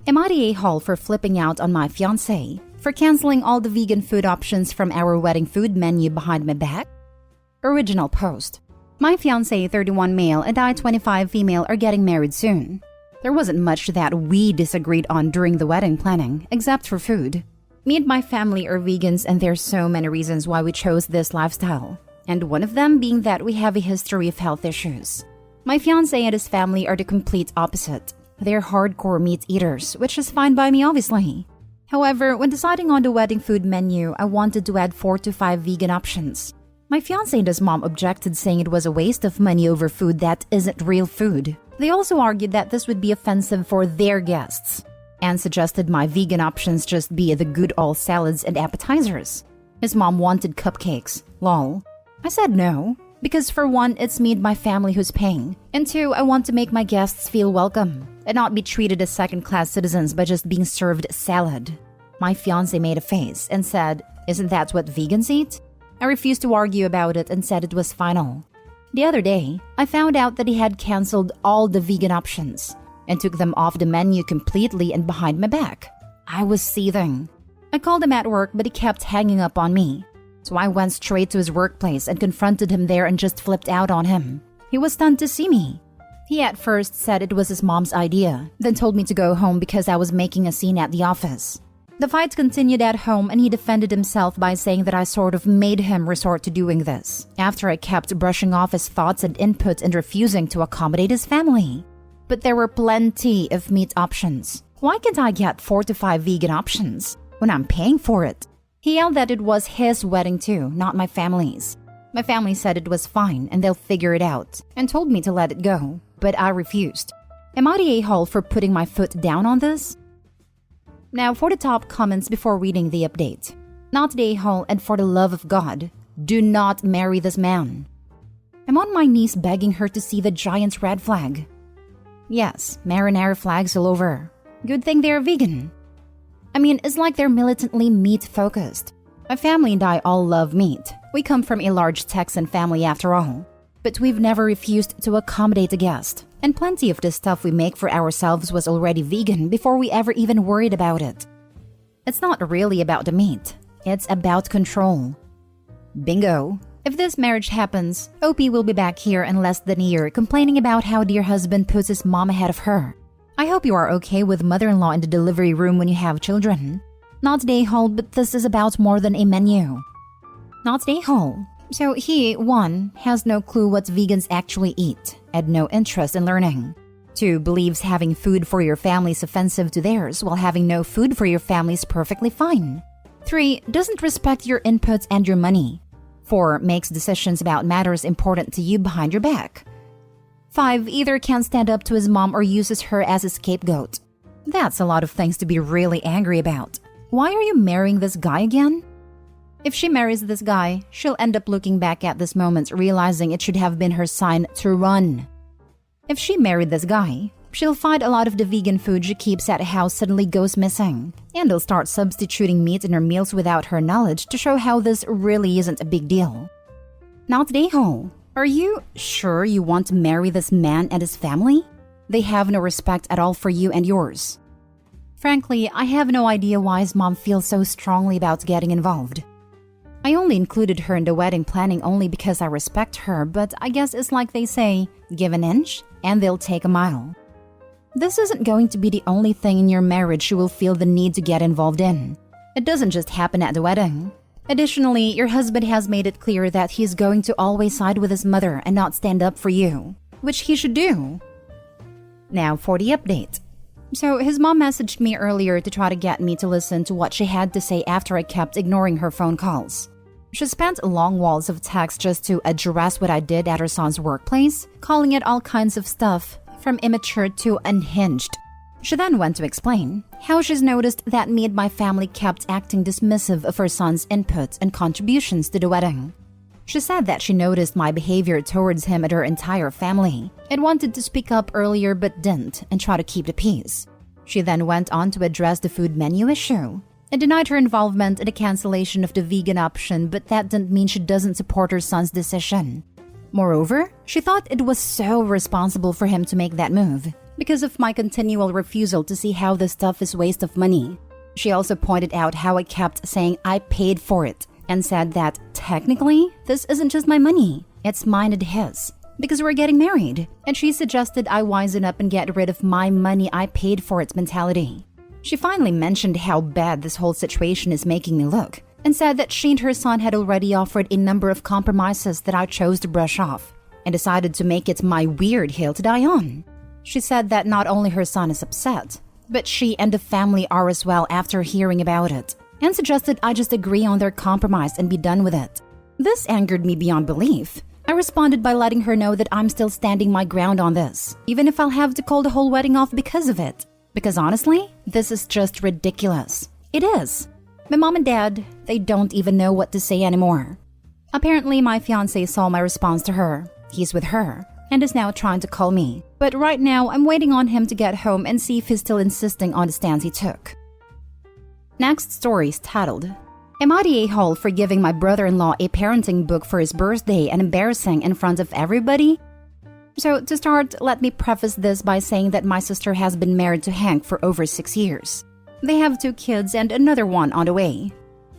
Am I the a-hole for flipping out on my fiancé for canceling all the vegan food options from our wedding food menu behind my back? Original post. My fiancé, 31 male, and I, 25 female, are getting married soon. There wasn't much that we disagreed on during the wedding planning, except for food. Me and my family are vegans, and there's so many reasons why we chose this lifestyle. And one of them being that we have a history of health issues. My fiancé and his family are the complete opposite. They're hardcore meat eaters, which is fine by me, obviously. However, when deciding on the wedding food menu, I wanted to add 4 to 5 vegan options. My fiancé and his mom objected, saying it was a waste of money over food that isn't real food. They also argued that this would be offensive for their guests, and suggested my vegan options just be the good old salads and appetizers. His mom wanted cupcakes. Lol. I said no, because for one, it's me and my family who's paying, and two, I want to make my guests feel welcome and not be treated as second-class citizens by just being served salad. My fiancé made a face and said, "Isn't that what vegans eat?" I refused to argue about it and said it was final. The other day, I found out that he had canceled all the vegan options and took them off the menu completely and behind my back. I was seething. I called him at work, but he kept hanging up on me. So I went straight to his workplace and confronted him there and just flipped out on him. He was stunned to see me. He at first said it was his mom's idea, then told me to go home because I was making a scene at the office. The fight continued at home, and he defended himself by saying that I sort of made him resort to doing this, after I kept brushing off his thoughts and input and refusing to accommodate his family. But there were plenty of meat options. Why can't I get 4 to 5 vegan options when I'm paying for it? He yelled that it was his wedding too, not my family's. My family said it was fine and they'll figure it out, and told me to let it go, but I refused. Am I the a-hole for putting my foot down on this? Now for the top comments before reading the update. Not the a-hole, and for the love of God, do not marry this man. I'm on my knees begging her to see the giant red flag. Yes, marinara flags all over. Good thing they're vegan. I mean, it's like they're militantly meat-focused. My family and I all love meat. We come from a large Texan family after all. But we've never refused to accommodate a guest. And plenty of the stuff we make for ourselves was already vegan before we ever even worried about it. It's not really about the meat. It's about control. Bingo. If this marriage happens, OP will be back here in less than a year complaining about how dear husband puts his mom ahead of her. I hope you are okay with mother-in-law in the delivery room when you have children. Not the a-hole, but this is about more than a menu. Not the a-hole. So he, 1, has no clue what vegans actually eat, and no interest in learning. 2, believes having food for your family is offensive to theirs, while having no food for your family is perfectly fine. 3, doesn't respect your inputs and your money. 4, makes decisions about matters important to you behind your back. 5, either can't stand up to his mom or uses her as a scapegoat. That's a lot of things to be really angry about. Why are you marrying this guy again? If she marries this guy, she'll end up looking back at this moment realizing it should have been her sign to run. If she married this guy, she'll find a lot of the vegan food she keeps at house suddenly goes missing, and he'll start substituting meat in her meals without her knowledge to show how this really isn't a big deal. Not the a-hole. Are you sure you want to marry this man and his family? They have no respect at all for you and yours. Frankly, I have no idea why his mom feels so strongly about getting involved. I only included her in the wedding planning only because I respect her, but I guess it's like they say, give an inch and they'll take a mile. This isn't going to be the only thing in your marriage you will feel the need to get involved in. It doesn't just happen at the wedding. Additionally, your husband has made it clear that he's going to always side with his mother and not stand up for you, which he should do. Now for the update. So his mom messaged me earlier to try to get me to listen to what she had to say after I kept ignoring her phone calls. She spent long walls of text just to address what I did at her son's workplace, calling it all kinds of stuff, from immature to unhinged. She then went to explain how she's noticed that me and my family kept acting dismissive of her son's input and contributions to the wedding. She said that she noticed my behavior towards him and her entire family, and wanted to speak up earlier but didn't, and try to keep the peace. She then went on to address the food menu issue, and denied her involvement in the cancellation of the vegan option, but that didn't mean she doesn't support her son's decision. Moreover, she thought it was so responsible for him to make that move, because of my continual refusal to see how this stuff is waste of money. She also pointed out how I kept saying I paid for it and said that technically this isn't just my money, it's mine and his, because we're getting married, and she suggested I wisen up and get rid of my money I paid for it mentality. She finally mentioned how bad this whole situation is making me look and said that she and her son had already offered a number of compromises that I chose to brush off and decided to make it my weird hill to die on. She said that not only her son is upset, but she and the family are as well after hearing about it, and suggested I just agree on their compromise and be done with it. This angered me beyond belief. I responded by letting her know that I'm still standing my ground on this, even if I'll have to call the whole wedding off because of it. Because honestly, this is just ridiculous. It is. My mom and dad, they don't even know what to say anymore. Apparently, my fiancé saw my response to her. He's with her and is now trying to call me. But right now, I'm waiting on him to get home and see if he's still insisting on the stance he took. Next story is titled, Am I the a-hole for giving my brother-in-law a parenting book for his birthday and embarrassing in front of everybody? So to start, let me preface this by saying that my sister has been married to Hank for over 6 years. They have 2 kids and another one on the way.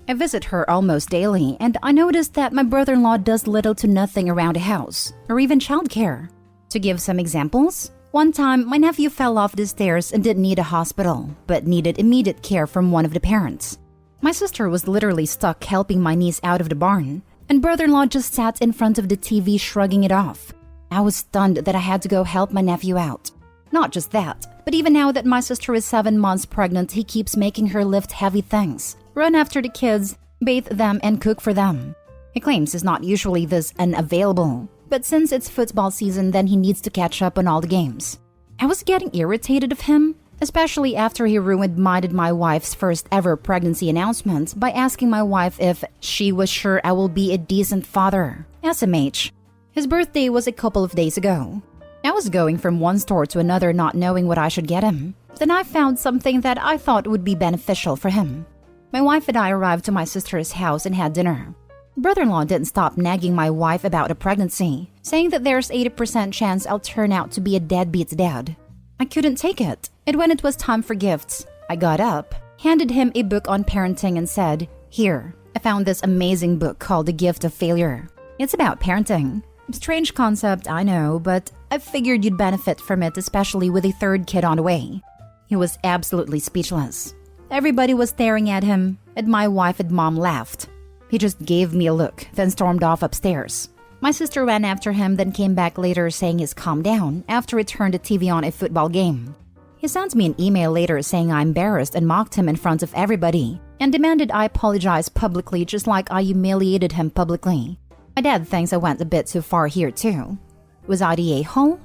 I visit her almost daily, and I noticed that my brother-in-law does little to nothing around the house, or even childcare. To give some examples, one time my nephew fell off the stairs and didn't need a hospital, but needed immediate care from one of the parents. My sister was literally stuck helping my niece out of the barn, and brother-in-law just sat in front of the TV shrugging it off. I was stunned that I had to go help my nephew out. Not just that, but even now that my sister is 7 months pregnant, he keeps making her lift heavy things, run after the kids, bathe them, and cook for them. He claims he's not usually this unavailable, but since it's football season, then he needs to catch up on all the games. I was getting irritated of him, especially after he ruined my wife's first ever pregnancy announcement by asking my wife if she was sure I will be a decent father. SMH. His birthday was a couple of days ago. I was going from one store to another not knowing what I should get him. Then I found something that I thought would be beneficial for him. My wife and I arrived to my sister's house and had dinner. Brother-in-law didn't stop nagging my wife about a pregnancy, saying that there's 80% chance I'll turn out to be a deadbeat dad. I couldn't take it, and when it was time for gifts, I got up, handed him a book on parenting and said, "Here, I found this amazing book called The Gift of Failure. It's about parenting. Strange concept, I know, but I figured you'd benefit from it, especially with a 3rd kid on the way." He was absolutely speechless. Everybody was staring at him, and my wife and mom laughed. He just gave me a look, then stormed off upstairs. My sister ran after him, then came back later saying he's calmed down after he turned the TV on a football game. He sent me an email later saying I embarrassed and mocked him in front of everybody, and demanded I apologize publicly just like I humiliated him publicly. My dad thinks I went a bit too far here too. Was I the a-hole?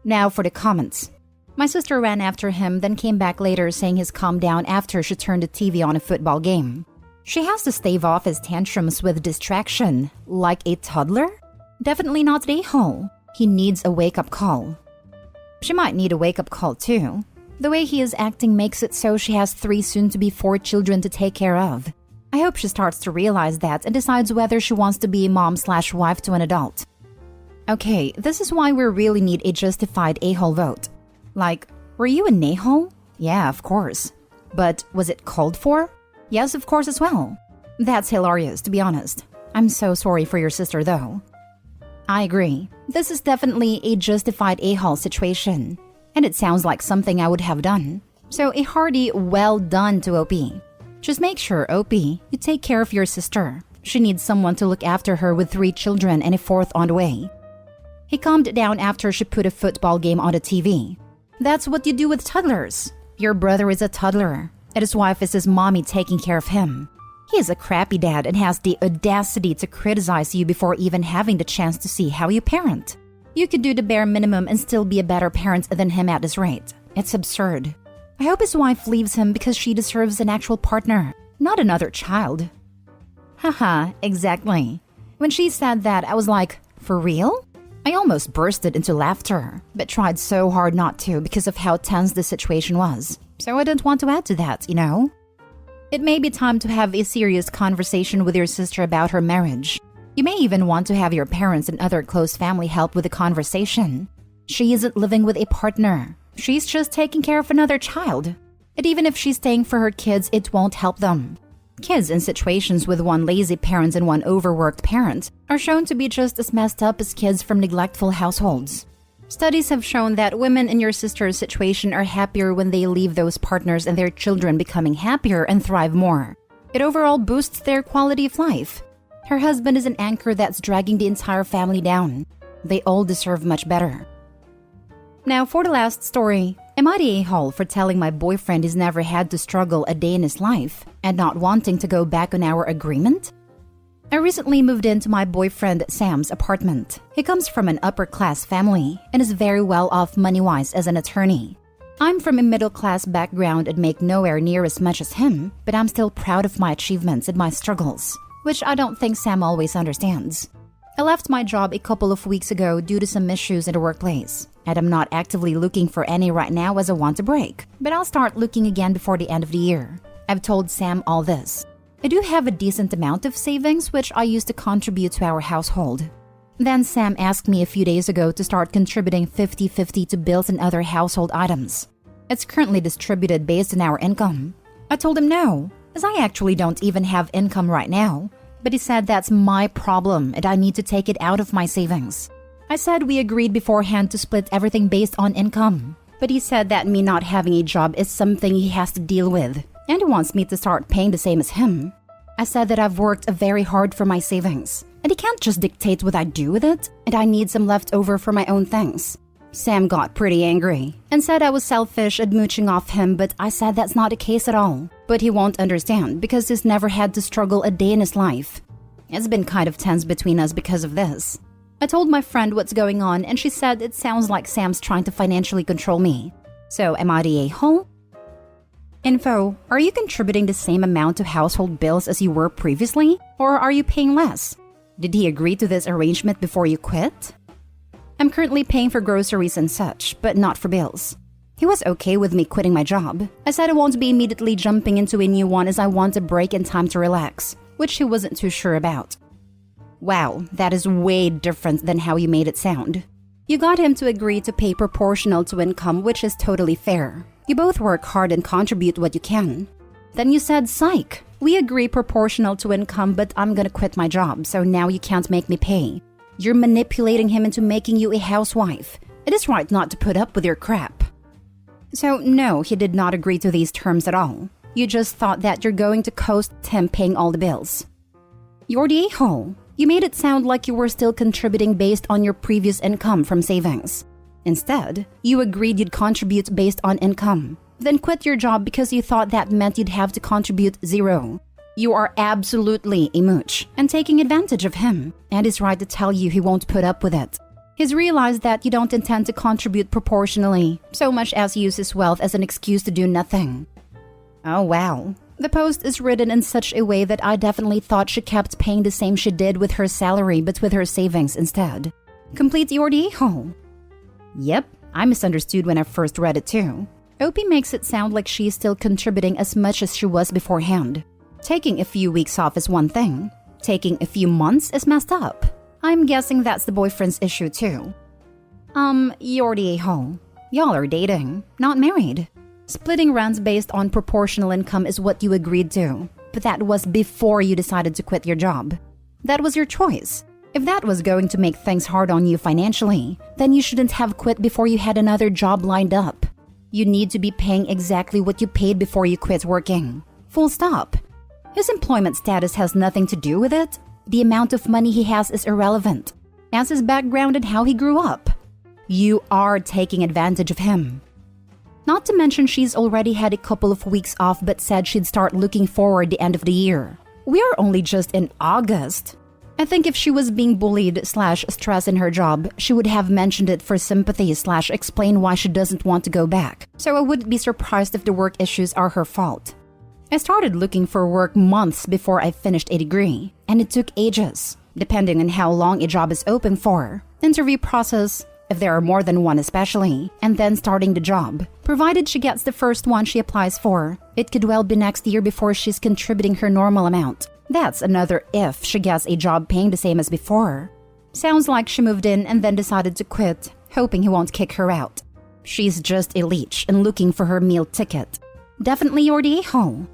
Now for the comments. My sister ran after him, then came back later saying he's calmed down after she turned the TV on a football game. She has to stave off his tantrums with distraction, like a toddler? Definitely not the a-hole. He needs a wake-up call. She might need a wake-up call too. The way he is acting makes it so she has 3 soon-to-be 4 children to take care of. I hope she starts to realize that and decides whether she wants to be a mom/wife to an adult. Okay, this is why we really need a justified a-hole vote. Like, were you an a-hole? Yeah, of course. But was it called for? Yes, of course as well. That's hilarious, to be honest. I'm so sorry for your sister, though. I agree. This is definitely a justified a-hole situation. And it sounds like something I would have done. So a hearty well done to OP. Just make sure, OP, you take care of your sister. She needs someone to look after her with 3 children and a 4th on the way. He calmed down after she put a football game on the TV. That's what you do with toddlers. Your brother is a toddler, and his wife is his mommy taking care of him. He is a crappy dad and has the audacity to criticize you before even having the chance to see how you parent. You could do the bare minimum and still be a better parent than him at this rate. It's absurd. I hope his wife leaves him because she deserves an actual partner, not another child. Haha, exactly. When she said that, I was like, for real? I almost bursted into laughter, but tried so hard not to because of how tense the situation was. So I didn't want to add to that, you know? It may be time to have a serious conversation with your sister about her marriage. You may even want to have your parents and other close family help with the conversation. She isn't living with a partner. She's just taking care of another child. And even if she's staying for her kids, it won't help them. Kids in situations with one lazy parent and one overworked parent are shown to be just as messed up as kids from neglectful households. Studies have shown that women in your sister's situation are happier when they leave those partners and their children becoming happier and thrive more. It overall boosts their quality of life. Her husband is an anchor that's dragging the entire family down. They all deserve much better. Now for the last story. Am I the a-hole for telling my boyfriend he's never had to struggle a day in his life and not wanting to go back on our agreement? I recently moved into my boyfriend Sam's apartment. He comes from an upper-class family and is very well off money-wise as an attorney. I'm from a middle-class background and make nowhere near as much as him, but I'm still proud of my achievements and my struggles, which I don't think Sam always understands. I left my job a couple of weeks ago due to some issues in the workplace, and I'm not actively looking for any right now as I want a break, but I'll start looking again before the end of the year. I've told Sam all this. I do have a decent amount of savings which I use to contribute to our household. Then Sam asked me a few days ago to start contributing 50-50 to bills and other household items. It's currently distributed based on our income. I told him no, as I actually don't even have income right now. But he said that's my problem and I need to take it out of my savings. I said we agreed beforehand to split everything based on income. But he said that me not having a job is something he has to deal with, and he wants me to start paying the same as him. I said that I've worked very hard for my savings, and he can't just dictate what I do with it, and I need some left over for my own things. Sam got pretty angry and said I was selfish and mooching off him, but I said that's not the case at all. But he won't understand because he's never had to struggle a day in his life. It's been kind of tense between us because of this. I told my friend what's going on and she said it sounds like Sam's trying to financially control me. So am I the a-hole? Info, are you contributing the same amount to household bills as you were previously? Or are you paying less? Did he agree to this arrangement before you quit? I'm currently paying for groceries and such, but not for bills. He was okay with me quitting my job. I said I won't be immediately jumping into a new one as I want a break and time to relax, which he wasn't too sure about. Wow, that is way different than how you made it sound. You got him to agree to pay proportional to income, which is totally fair. You both work hard and contribute what you can. Then you said, psych, we agree proportional to income, but I'm gonna quit my job, so now you can't make me pay. You're manipulating him into making you a housewife. It is right not to put up with your crap. So no, he did not agree to these terms at all. You just thought that you're going to coast him paying all the bills. You're the a-hole. You made it sound like you were still contributing based on your previous income from savings. Instead, you agreed you'd contribute based on income, then quit your job because you thought that meant you'd have to contribute zero. You are absolutely a mooch and taking advantage of him, and he's right to tell you he won't put up with it. He's realized that you don't intend to contribute proportionally, so much as use his wealth as an excuse to do nothing. Oh wow. The post is written in such a way that I definitely thought she kept paying the same she did with her salary but with her savings instead. Complete your a-hole. Yep, I misunderstood when I first read it too. Opie makes it sound like she's still contributing as much as she was beforehand. Taking a few weeks off is one thing. Taking a few months is messed up. I'm guessing that's the boyfriend's issue too. You're the a-hole. Y'all are dating, not married. Splitting rents based on proportional income is what you agreed to, but that was before you decided to quit your job. That was your choice. If that was going to make things hard on you financially, then you shouldn't have quit before you had another job lined up. You need to be paying exactly what you paid before you quit working. Full stop. His employment status has nothing to do with it. The amount of money he has is irrelevant, as his background and how he grew up. You are taking advantage of him. Not to mention she's already had a couple of weeks off but said she'd start looking forward the end of the year. We are only just in August. I think if she was being bullied / stressed in her job, she would have mentioned it for sympathy / explain why she doesn't want to go back. So I wouldn't be surprised if the work issues are her fault. I started looking for work months before I finished a degree, and it took ages, depending on how long a job is open for. Interview process, if there are more than one especially, and then starting the job. Provided she gets the first one she applies for, it could well be next year before she's contributing her normal amount. That's another if she gets a job paying the same as before. Sounds like she moved in and then decided to quit, hoping he won't kick her out. She's just a leech and looking for her meal ticket. Definitely you're the a-hole.